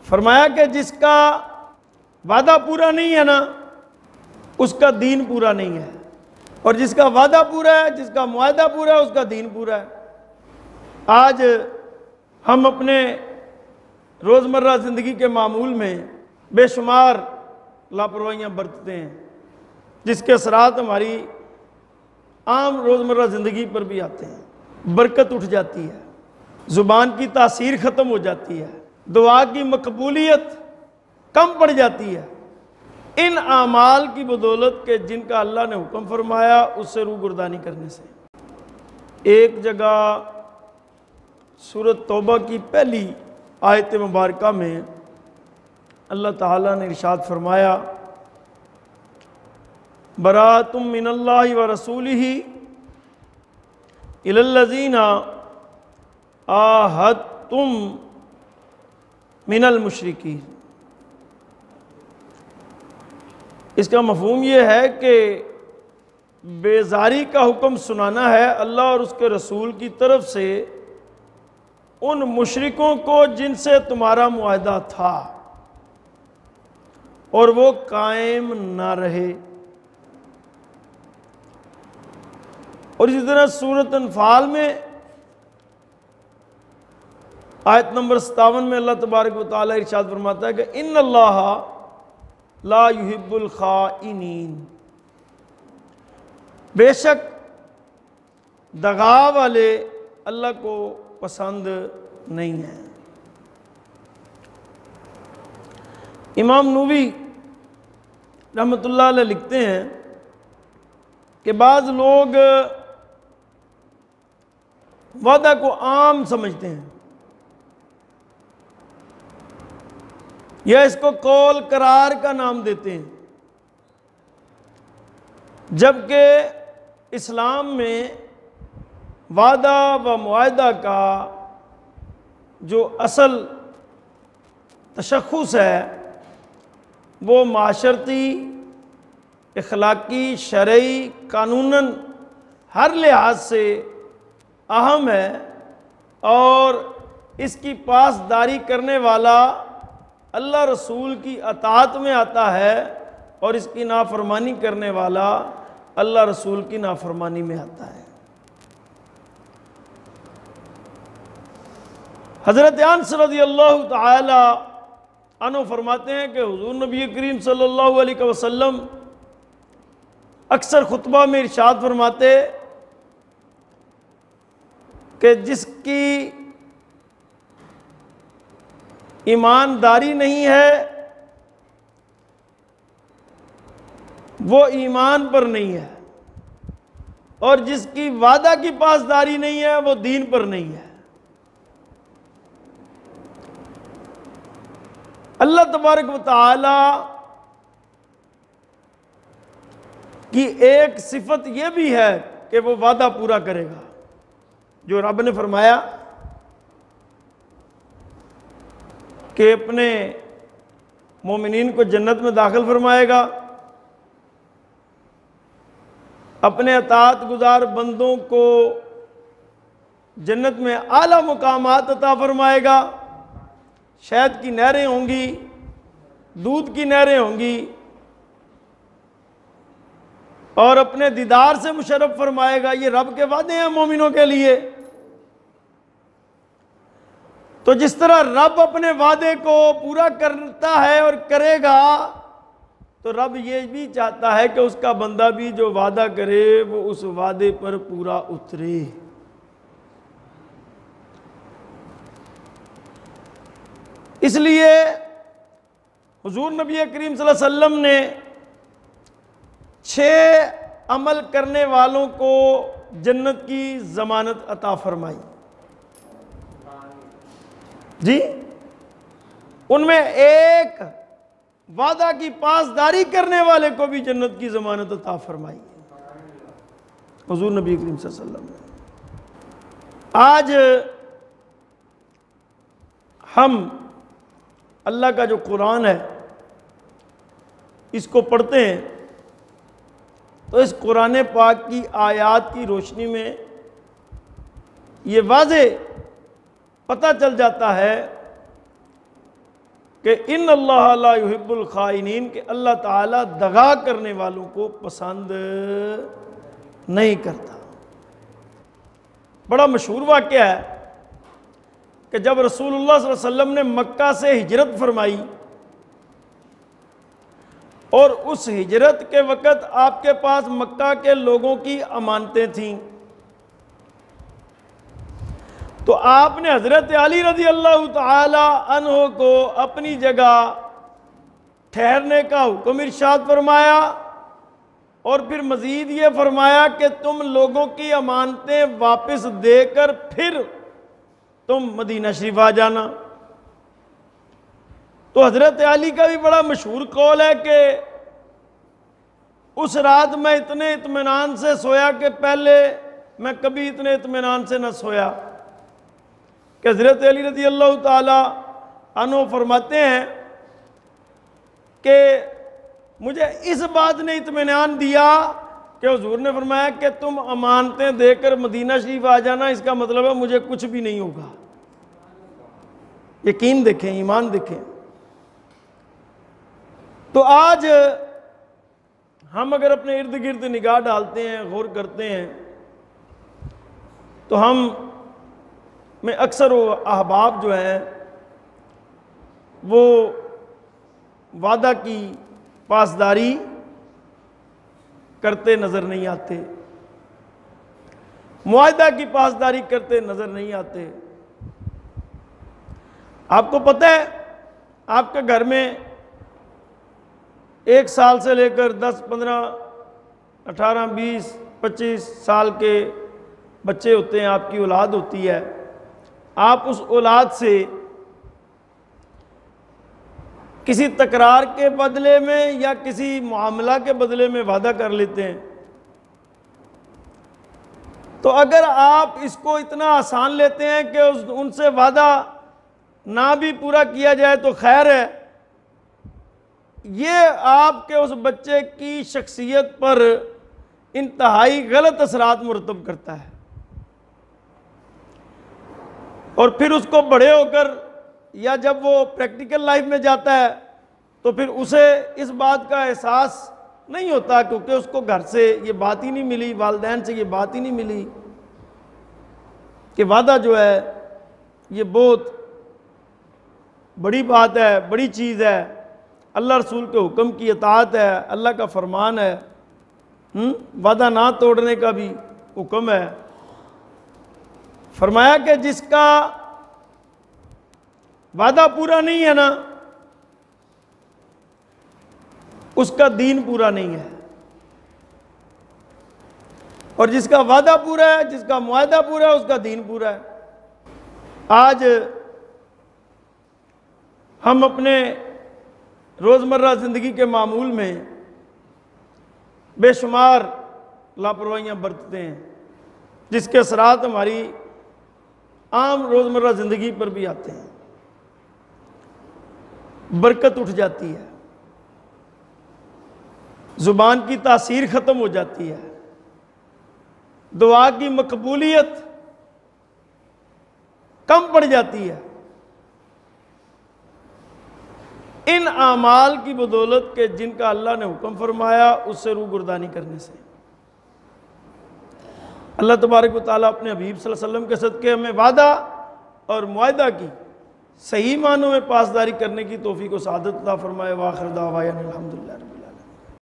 फरमाया कि जिसका वादा पूरा नहीं है ना, उसका दीन पूरा नहीं है, और जिसका वादा पूरा है, जिसका मुआहदा पूरा है, उसका दीन पूरा है। आज हम अपने रोज़मर्रा ज़िंदगी के मामूल में बेशुमार लापरवाहियाँ बरतते हैं, जिसके असरात हमारी आम रोज़मर्रा ज़िंदगी पर भी आते हैं। बरकत उठ जाती है, ज़ुबान की तासीर ख़त्म हो जाती है, दुआ की मकबूलियत कम पड़ जाती है। इन आमाल की बदौलत के जिनका अल्लाह ने हुक्म फरमाया उससे रूगर्दानी करने से। एक जगह सूरत तौबा की पहली आयत मुबारका में अल्लाह ताला ने इरशाद फरमाया, बराअतुम मिनल्लाहि व रसूलिही इलल्लज़ीना आहदतुम मिनल मुशरिकीन। इसका मफहूम यह है कि बेजारी का हुक्म सुनाना है अल्लाह और उसके रसूल की तरफ से उन मुशरिकों को जिनसे तुम्हारा मुआहदा था और वो कायम ना रहे। और इसी तरह सूरत अनफाल में आयत नंबर 57 में अल्लाह तबारक व तआला इरशाद फरमाता है कि इन्नल्लाह ला युहिब्बुल खाइनीन, बेशक दगा वाले अल्लाह को पसंद नहीं है। इमाम नूवी रहमतुल्लाह अलैह लिखते हैं कि बाज़ लोग वादा को आम समझते हैं या इसको कौल करार का नाम देते हैं, जबकि इस्लाम में वादा व मुआहदा का जो असल तशख़्ख़ुस है वो माशरती, इखलाकी, शरई, कानूनन हर लिहाज से अहम है, और इसकी पासदारी करने वाला अल्लाह रसूल की अताअत में आता है और इसकी नाफरमानी करने वाला अल्लाह रसूल की नाफरमानी में आता है। हज़रत अनस रज़ियल्लाहु तआला अन्हु फरमाते हैं कि हुज़ूर नबी करीम सल्लल्लाहु अलैहि वसल्लम अक्सर खुतबा में इरशाद फरमाते कि जिसकी ईमानदारी नहीं है वो ईमान पर नहीं है, और जिसकी वादा की पासदारी नहीं है वो दीन पर नहीं है। अल्लाह तबारक व तआला की एक सिफत यह भी है कि वो वादा पूरा करेगा। जो रब ने फरमाया कि अपने मोमिनीन को जन्नत में दाखिल फरमाएगा, अपने अताअत गुजार बंदों को जन्नत में आला मुकामात अता फरमाएगा, शहद की नहरें होंगी, दूध की नहरें होंगी, और अपने दीदार से मुशर्रफ फरमाएगा। ये रब के वादे हैं मोमिनों के लिए। तो जिस तरह रब अपने वादे को पूरा करता है और करेगा, तो रब ये भी चाहता है कि उसका बंदा भी जो वादा करे वो उस वादे पर पूरा उतरे। इसलिए हुजूर नबी करीम सल्लल्लाहु अलैहि वसल्लम ने 6 अमल करने वालों को जन्नत की जमानत अता फरमाई जी। उनमें एक वादा की पासदारी करने वाले को भी जन्नत की जमानत अता फरमाई हुजूर नबी करीम सल्लल्लाहु अलैहि वसल्लम ने। आज हम अल्लाह का जो कुरान है इसको पढ़ते हैं तो इस कुरान पाक की आयात की रोशनी में ये वाज़े पता चल जाता है कि इन अल्लाह ला युहिब्बुल खाइनीन, कि अल्लाह ताला दगा करने वालों को पसंद नहीं करता। बड़ा मशहूर वाक़या है कि जब रसूलुल्लाह सल्लल्लाहु अलैहि वसल्लम ने मक्का से हिजरत फरमाई और उस हिजरत के वक़्त आपके पास मक्का के लोगों की अमानतें थीं, तो आपने हज़रत अली रज़ी अल्लाह ताला अन्हो को अपनी जगह ठहरने का हुक्म इरशाद फरमाया और फिर मज़ीद ये फरमाया कि तुम लोगों की अमानतें वापस देकर फिर तुम मदीना शरीफ आ जाना। तो हज़रत अली का भी बड़ा मशहूर कौल है कि उस रात मैं इतने इत्मीनान से सोया कि पहले मैं कभी इतने इत्मीनान से न सोया। कि हज़रत अली रज़ी अल्लाह ताला अन्हु फरमाते हैं कि मुझे इस बात ने इत्मीनान दिया कि हुज़ूर ने फरमाया कि तुम अमानतें देकर मदीना शरीफ आ जाना, इसका मतलब है मुझे कुछ भी नहीं होगा। यकीन देखें, ईमान देखें। तो आज हम अगर अपने इर्द गिर्द निगाह डालते हैं, गौर करते हैं, तो हम में अक्सर वो अहबाब जो हैं वो वादा की पासदारी करते नज़र नहीं आते, मुआहदा की पासदारी करते नज़र नहीं आते। आपको पता है आपके घर में 1 साल से लेकर 10, 15, 18, 20, 25 साल के बच्चे होते हैं, आपकी औलाद होती है। आप उस औलाद से किसी तकरार के बदले में या किसी मामला के बदले में वादा कर लेते हैं। तो अगर आप इसको इतना आसान लेते हैं कि उनसे वादा ना भी पूरा किया जाए तो खैर है, ये आपके उस बच्चे की शख्सियत पर इंतहाई गलत असरात मुरतब करता है। और फिर उसको बड़े होकर या जब वो प्रैक्टिकल लाइफ में जाता है तो फिर उसे इस बात का एहसास नहीं होता, क्योंकि उसको घर से ये बात ही नहीं मिली, वालिदैन से ये बात ही नहीं मिली कि वादा जो है ये बहुत बड़ी बात है, बड़ी चीज़ है, अल्लाह रसूल के हुक्म की इताअत है, अल्लाह का फरमान है। वादा ना तोड़ने का भी हुक्म है। फरमाया कि जिसका वादा पूरा नहीं है ना, उसका दीन पूरा नहीं है, और जिसका वादा पूरा है, जिसका मुआहदा पूरा है, उसका दीन पूरा है। आज हम अपने रोज़मर्रा ज़िंदगी के मामूल में बेशुमार लापरवाहियाँ बरतते हैं, जिसके असरात हमारी आम रोज़मर्रा ज़िंदगी पर भी आते हैं। बरकत उठ जाती है, ज़ुबान की तासीर ख़त्म हो जाती है, दुआ की मकबूलियत कम पड़ जाती है। इन आमाल की बदौलत के जिनका अल्लाह ने हुक्म फरमाया उससे रूगर्दानी करने से। अल्लाह तबारक व तआला अपने हबीब सल्लल्लाहु अलैहि वसल्लम के सदक़े हमें वादा और मुआहदा की सही मानों में पासदारी करने की तौफीक व सआदत अता फरमाए। व आखिर दावाना अल्हम्दुलिल्लाह।